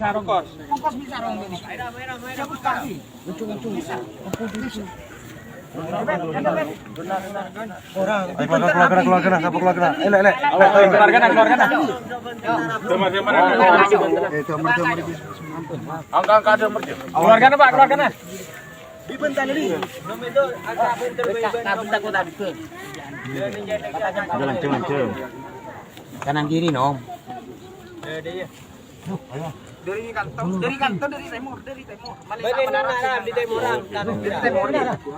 sarong. Ongkos bisa sarong ini. Siapa sekali? Lucu. Orang. Keluarga, siapa keluarga? Keluarga. Angka ada Keluarga Pak, keluarga. Dibentar tadi. Nom itu agak pinter tadi ke. Jalan. Kanan kiri, Nom. Dari timur. Malaysia di timur. Dari timur.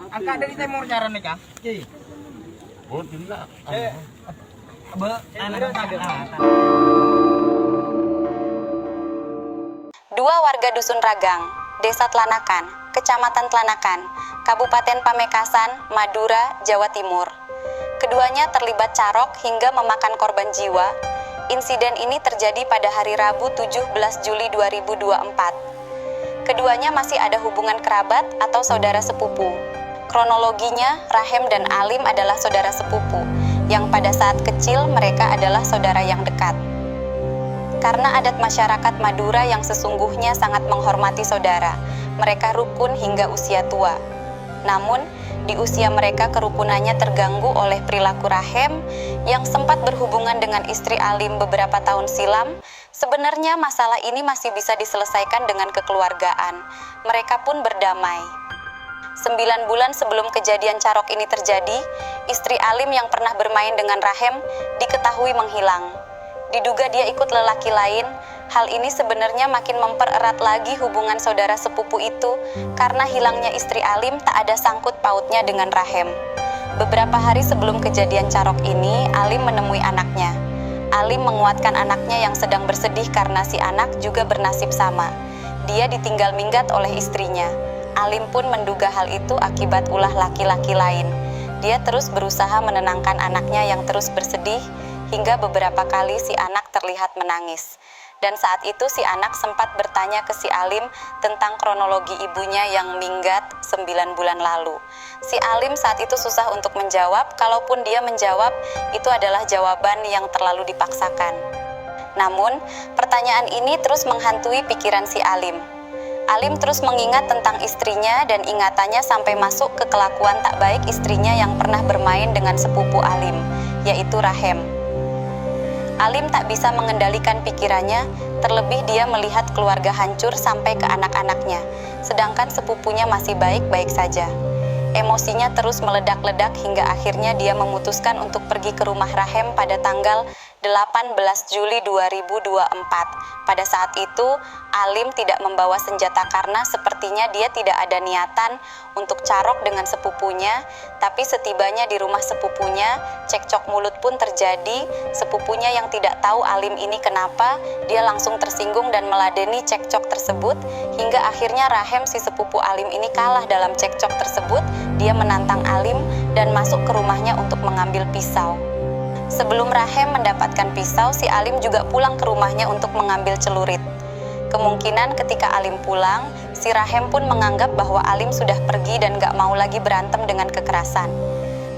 Angka dari timur cara nih, Kang. Oh, tidak. Dua warga Dusun Ragang, Desa Tlanakan, Kecamatan Tlanakan, Kabupaten Pamekasan, Madura, Jawa Timur. Keduanya terlibat carok hingga memakan korban jiwa. Insiden ini terjadi pada hari Rabu 17 Juli 2024. Keduanya masih ada hubungan kerabat atau saudara sepupu. Kronologinya, Rahem dan Alim adalah saudara sepupu, yang pada saat kecil mereka adalah saudara yang dekat. Karena adat masyarakat Madura yang sesungguhnya sangat menghormati saudara, mereka rukun hingga usia tua. Namun, di usia mereka kerukunannya terganggu oleh perilaku Rahem yang sempat berhubungan dengan istri Alim beberapa tahun silam. Sebenarnya masalah ini masih bisa diselesaikan dengan kekeluargaan. Mereka pun berdamai. 9 bulan sebelum kejadian carok ini terjadi, istri Alim yang pernah bermain dengan Rahem diketahui menghilang. Diduga dia ikut lelaki lain. Hal ini sebenarnya makin mempererat lagi hubungan saudara sepupu itu karena hilangnya istri Alim tak ada sangkut pautnya dengan Rahem. Beberapa hari sebelum kejadian carok ini, Alim menemui anaknya. Alim menguatkan anaknya yang sedang bersedih karena si anak juga bernasib sama. Dia ditinggal minggat oleh istrinya. Alim pun menduga hal itu akibat ulah laki-laki lain. Dia terus berusaha menenangkan anaknya yang terus bersedih, hingga beberapa kali si anak terlihat menangis. Dan saat itu si anak sempat bertanya ke si Alim tentang kronologi ibunya yang minggat 9 bulan lalu. Si Alim saat itu susah untuk menjawab, kalaupun dia menjawab, itu adalah jawaban yang terlalu dipaksakan. Namun, pertanyaan ini terus menghantui pikiran si Alim. Alim terus mengingat tentang istrinya dan ingatannya sampai masuk ke kelakuan tak baik istrinya yang pernah bermain dengan sepupu Alim, yaitu Rahem. Alim tak bisa mengendalikan pikirannya, terlebih dia melihat keluarga hancur sampai ke anak-anaknya, sedangkan sepupunya masih baik-baik saja. Emosinya terus meledak-ledak hingga akhirnya dia memutuskan untuk pergi ke rumah Rahem pada tanggal 18 Juli 2024. Pada saat itu, Alim tidak membawa senjata karena sepertinya dia tidak ada niatan untuk carok dengan sepupunya, tapi setibanya di rumah sepupunya, cekcok mulut pun terjadi. Sepupunya yang tidak tahu Alim ini kenapa, dia langsung tersinggung dan meladeni cekcok tersebut, hingga akhirnya Rahem si sepupu Alim ini kalah dalam cekcok tersebut. Dia menantang Alim dan masuk ke rumahnya untuk mengambil pisau. Sebelum Rahem mendapatkan pisau, si Alim juga pulang ke rumahnya untuk mengambil celurit. Kemungkinan ketika Alim pulang, si Rahem pun menganggap bahwa Alim sudah pergi dan gak mau lagi berantem dengan kekerasan.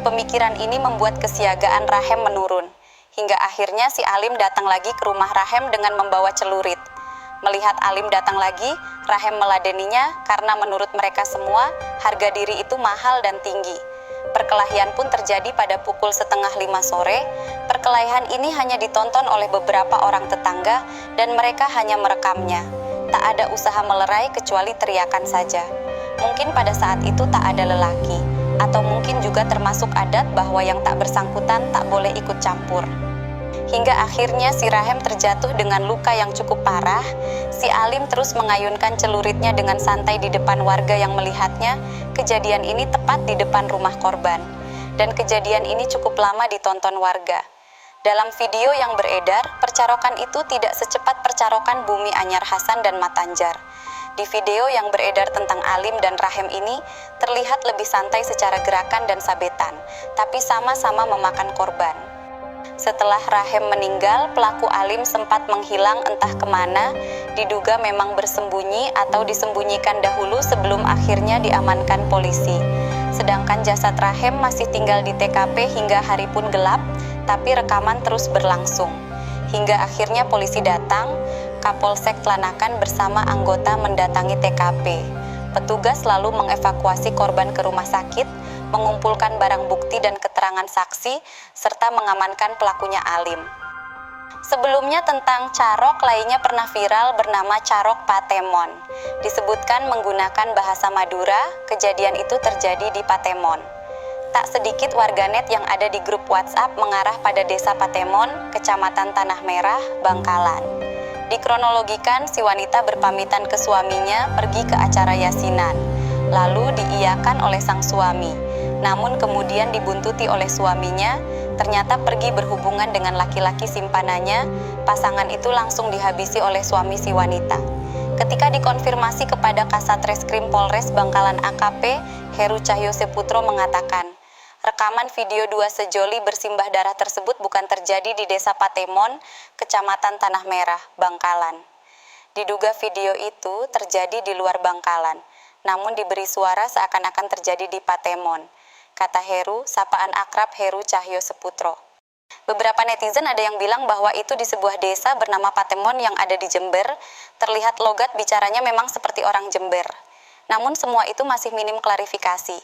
Pemikiran ini membuat kesiagaan Rahem menurun. Hingga akhirnya si Alim datang lagi ke rumah Rahem dengan membawa celurit. Melihat Alim datang lagi, Rahem meladeninya karena menurut mereka semua, harga diri itu mahal dan tinggi. Perkelahian pun terjadi pada pukul 4:30 sore. Perkelahian ini hanya ditonton oleh beberapa orang tetangga dan mereka hanya merekamnya. Tak ada usaha melerai kecuali teriakan saja. Mungkin pada saat itu tak ada lelaki, atau mungkin juga termasuk adat bahwa yang tak bersangkutan tak boleh ikut campur. Hingga akhirnya si Rahem terjatuh dengan luka yang cukup parah. Si Alim terus mengayunkan celuritnya dengan santai di depan warga yang melihatnya. Kejadian ini tepat di depan rumah korban. Dan kejadian ini cukup lama ditonton warga. Dalam video yang beredar, percarokan itu tidak secepat percarokan Bumi Anyar Hasan dan Matanjar. Di video yang beredar tentang Alim dan Rahem ini, terlihat lebih santai secara gerakan dan sabetan, tapi sama-sama memakan korban. Setelah Rahem meninggal, pelaku Alim sempat menghilang entah kemana, diduga memang bersembunyi atau disembunyikan dahulu sebelum akhirnya diamankan polisi. Sedangkan jasad Rahem masih tinggal di TKP hingga hari pun gelap, tapi rekaman terus berlangsung. Hingga akhirnya polisi datang, Kapolsek Tlanakan bersama anggota mendatangi TKP. Petugas lalu mengevakuasi korban ke rumah sakit, mengumpulkan barang bukti dan keterangan saksi, serta mengamankan pelakunya Alim. Sebelumnya tentang Carok lainnya pernah viral bernama Carok Patemon. Disebutkan menggunakan bahasa Madura, kejadian itu terjadi di Patemon. Tak sedikit warganet yang ada di grup WhatsApp mengarah pada desa Patemon, Kecamatan Tanah Merah, Bangkalan. Dikronologikan si wanita berpamitan ke suaminya pergi ke acara yasinan, lalu diiyakan oleh sang suami. Namun kemudian dibuntuti oleh suaminya, ternyata pergi berhubungan dengan laki-laki simpanannya, pasangan itu langsung dihabisi oleh suami si wanita. Ketika dikonfirmasi kepada Kasat Reskrim Polres Bangkalan AKP, Heru Cahyo Seputro mengatakan, rekaman video dua sejoli bersimbah darah tersebut bukan terjadi di Desa Patemon, Kecamatan Tanah Merah, Bangkalan. Diduga video itu terjadi di luar Bangkalan, namun diberi suara seakan-akan terjadi di Patemon, kata Heru, sapaan akrab Heru Cahyo Seputro. Beberapa netizen ada yang bilang bahwa itu di sebuah desa bernama Patemon yang ada di Jember, terlihat logat bicaranya memang seperti orang Jember. Namun semua itu masih minim klarifikasi.